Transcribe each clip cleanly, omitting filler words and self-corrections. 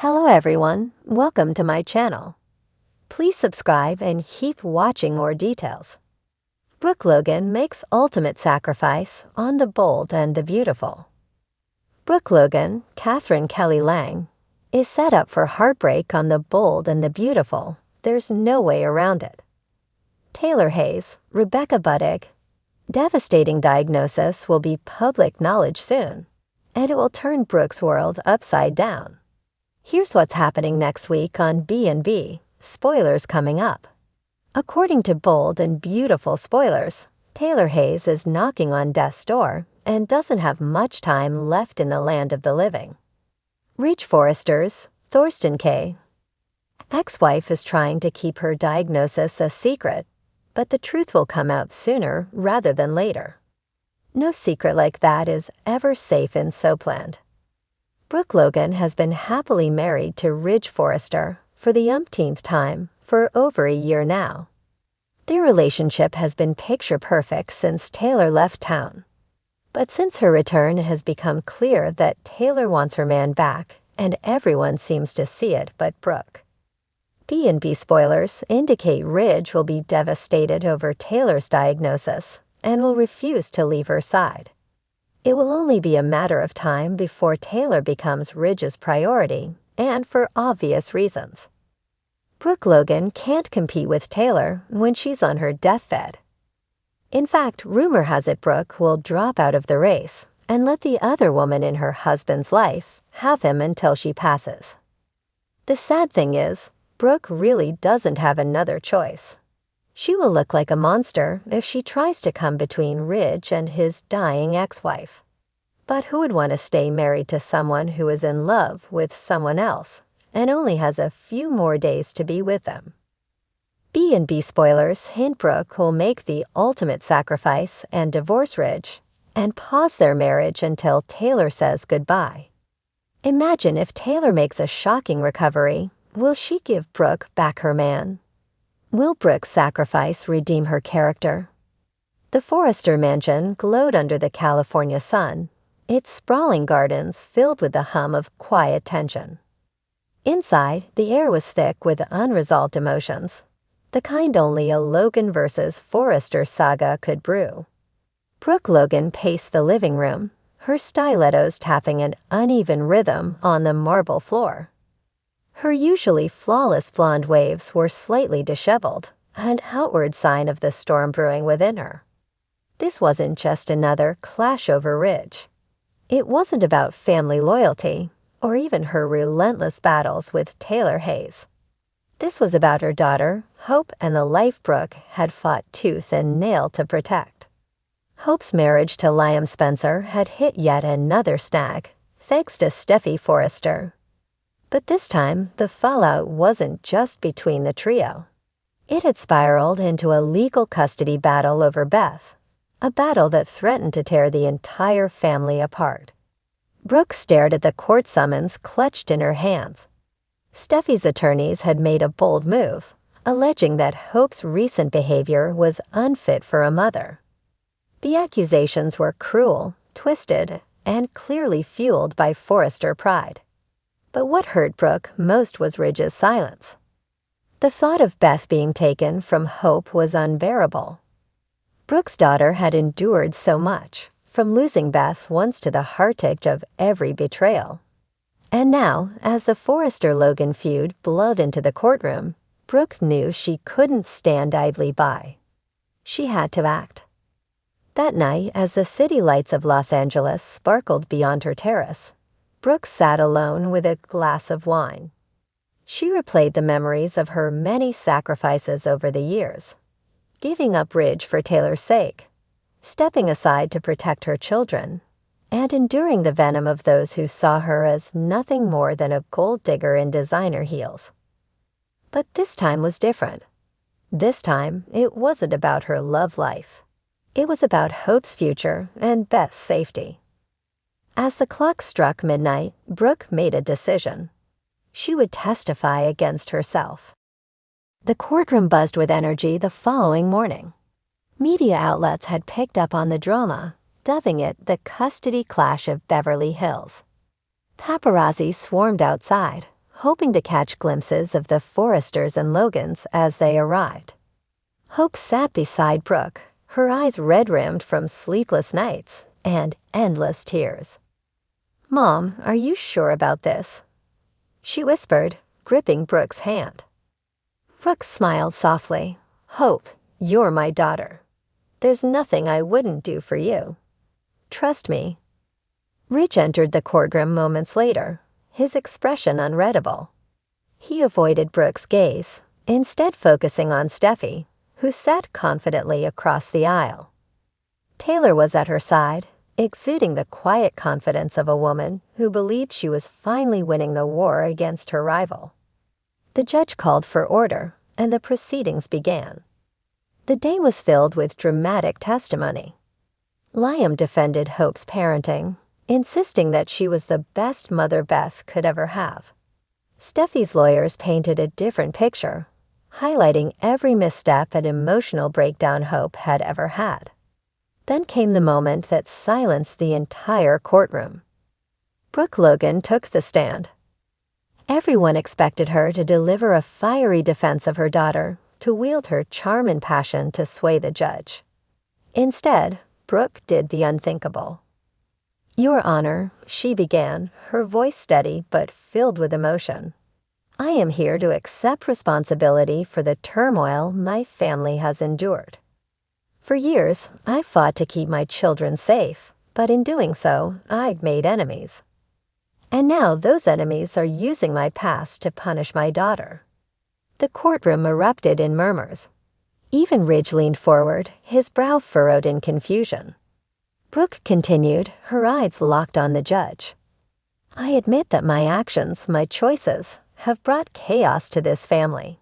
Hello everyone, welcome to my channel. Please subscribe and keep watching more details. Brooke Logan makes ultimate sacrifice on the bold and the beautiful. Brooke Logan, Catherine Kelly Lang, is set up for heartbreak on the bold and the beautiful. There's no way around it. Taylor Hayes, Rebecca Buddig. Devastating diagnosis will be public knowledge soon, and it will turn Brooke's world upside down. Here's what's happening next week on B&B. Spoilers coming up. According to bold and beautiful spoilers, Taylor Hayes is knocking on death's door and doesn't have much time left in the land of the living. Ridge Forrester's Thorsten K. ex-wife is trying to keep her diagnosis a secret, but the truth will come out sooner rather than later. No secret like that is ever safe in Soapland. Brooke Logan has been happily married to Ridge Forrester for the umpteenth time for over a year now. Their relationship has been picture-perfect since Taylor left town. But since her return, it has become clear that Taylor wants her man back, and everyone seems to see it but Brooke. B&B spoilers indicate Ridge will be devastated over Taylor's diagnosis and will refuse to leave her side. It will only be a matter of time before Taylor becomes Ridge's priority, and for obvious reasons. Brooke Logan can't compete with Taylor when she's on her deathbed. In fact, rumor has it Brooke will drop out of the race and let the other woman in her husband's life have him until she passes. The sad thing is, Brooke really doesn't have another choice. She will look like a monster if she tries to come between Ridge and his dying ex-wife. But who would want to stay married to someone who is in love with someone else and only has a few more days to be with them? B&B spoilers hint Brooke will make the ultimate sacrifice and divorce Ridge and pause their marriage until Taylor says goodbye. Imagine if Taylor makes a shocking recovery. Will she give Brooke back her man? Will Brooke's sacrifice redeem her character? The Forrester mansion glowed under the California sun, its sprawling gardens filled with the hum of quiet tension. Inside, the air was thick with unresolved emotions, the kind only a Logan versus Forrester saga could brew. Brooke Logan paced the living room, her stilettos tapping an uneven rhythm on the marble floor. Her usually flawless blonde waves were slightly disheveled, an outward sign of the storm brewing within her. This wasn't just another clash over Ridge. It wasn't about family loyalty, or even her relentless battles with Taylor Hayes. This was about her daughter, Hope, and the life Brooke had fought tooth and nail to protect. Hope's marriage to Liam Spencer had hit yet another snag, thanks to Steffi Forrester. But this time, the fallout wasn't just between the trio. It had spiraled into a legal custody battle over Beth, a battle that threatened to tear the entire family apart. Brooke stared at the court summons clutched in her hands. Steffi's attorneys had made a bold move, alleging that Hope's recent behavior was unfit for a mother. The accusations were cruel, twisted, and clearly fueled by Forrester pride. But what hurt Brooke most was Ridge's silence. The thought of Beth being taken from Hope was unbearable. Brooke's daughter had endured so much, from losing Beth once to the heartache of every betrayal. And now, as the Forrester-Logan feud bled into the courtroom, Brooke knew she couldn't stand idly by. She had to act. That night, as the city lights of Los Angeles sparkled beyond her terrace, Brooke sat alone with a glass of wine. She replayed the memories of her many sacrifices over the years, giving up Ridge for Taylor's sake, stepping aside to protect her children, and enduring the venom of those who saw her as nothing more than a gold digger in designer heels. But this time was different. This time, it wasn't about her love life. It was about Hope's future and Beth's safety. As the clock struck midnight, Brooke made a decision. She would testify against herself. The courtroom buzzed with energy the following morning. Media outlets had picked up on the drama, dubbing it the custody clash of Beverly Hills. Paparazzi swarmed outside, hoping to catch glimpses of the Forresters and Logans as they arrived. Hope sat beside Brooke, her eyes red-rimmed from sleepless nights and endless tears. "Mom, are you sure about this?" she whispered, gripping Brooke's hand. Brooke smiled softly. "Hope, you're my daughter. There's nothing I wouldn't do for you. Trust me." Ridge entered the courtroom moments later, his expression unreadable. He avoided Brooke's gaze, instead focusing on Steffi, who sat confidently across the aisle. Taylor was at her side, exuding the quiet confidence of a woman who believed she was finally winning the war against her rival. The judge called for order, and the proceedings began. The day was filled with dramatic testimony. Liam defended Hope's parenting, insisting that she was the best mother Beth could ever have. Steffi's lawyers painted a different picture, highlighting every misstep and emotional breakdown Hope had ever had. Then came the moment that silenced the entire courtroom. Brooke Logan took the stand. Everyone expected her to deliver a fiery defense of her daughter, to wield her charm and passion to sway the judge. Instead, Brooke did the unthinkable. "Your Honor," she began, her voice steady but filled with emotion. "I am here to accept responsibility for the turmoil my family has endured. For years, I've fought to keep my children safe, but in doing so, I've made enemies. And now those enemies are using my past to punish my daughter." The courtroom erupted in murmurs. Even Ridge leaned forward, his brow furrowed in confusion. Brooke continued, her eyes locked on the judge. "I admit that my actions, my choices, have brought chaos to this family.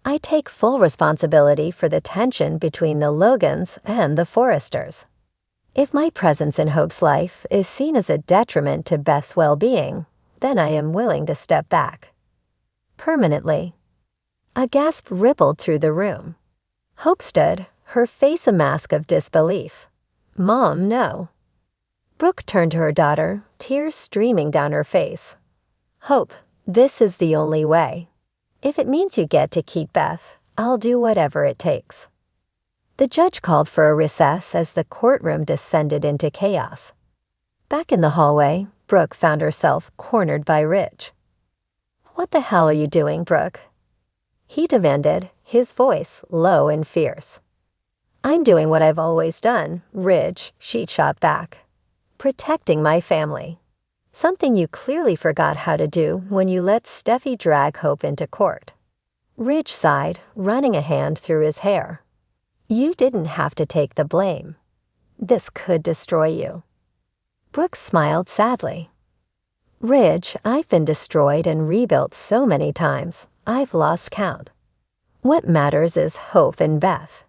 I take full responsibility for the tension between the Logans and the Forresters. If my presence in Hope's life is seen as a detriment to Beth's well-being, then I am willing to step back. Permanently." A gasp rippled through the room. Hope stood, her face a mask of disbelief. "Mom, no." Brooke turned to her daughter, tears streaming down her face. "Hope, this is the only way. If it means you get to keep Beth, I'll do whatever it takes." The judge called for a recess as the courtroom descended into chaos. Back in the hallway, Brooke found herself cornered by Ridge. "What the hell are you doing, Brooke?" he demanded, his voice low and fierce. "I'm doing what I've always done, Ridge," she shot back. "Protecting my family. Something you clearly forgot how to do when you let Steffi drag Hope into court." Ridge sighed, running a hand through his hair. "You didn't have to take the blame. This could destroy you." Brooke smiled sadly. "Ridge, I've been destroyed and rebuilt so many times, I've lost count. What matters is Hope and Beth.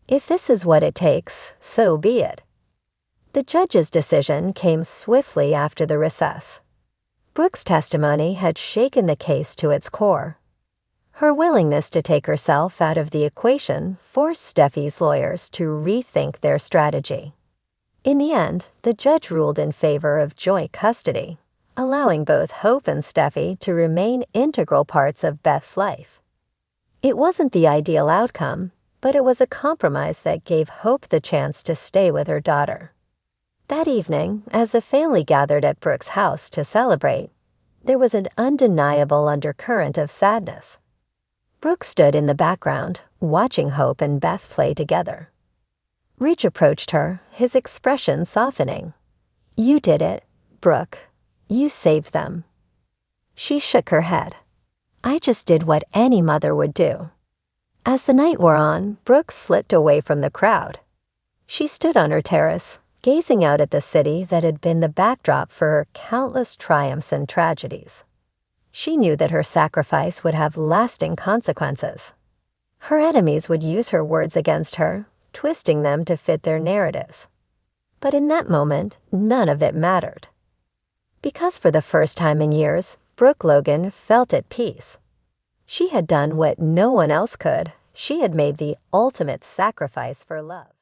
If this is what it takes, so be it." The judge's decision came swiftly after the recess. Brooke's testimony had shaken the case to its core. Her willingness to take herself out of the equation forced Steffi's lawyers to rethink their strategy. In the end, the judge ruled in favor of joint custody, allowing both Hope and Steffi to remain integral parts of Beth's life. It wasn't the ideal outcome, but it was a compromise that gave Hope the chance to stay with her daughter. That evening, as the family gathered at Brooke's house to celebrate, there was an undeniable undercurrent of sadness. Brooke stood in the background, watching Hope and Beth play together. Ridge approached her, his expression softening. "You did it, Brooke. You saved them." She shook her head. "I just did what any mother would do." As the night wore on, Brooke slipped away from the crowd. She stood on her terrace, gazing out at the city that had been the backdrop for her countless triumphs and tragedies. She knew that her sacrifice would have lasting consequences. Her enemies would use her words against her, twisting them to fit their narratives. But in that moment, none of it mattered. Because for the first time in years, Brooke Logan felt at peace. She had done what no one else could. She had made the ultimate sacrifice for love.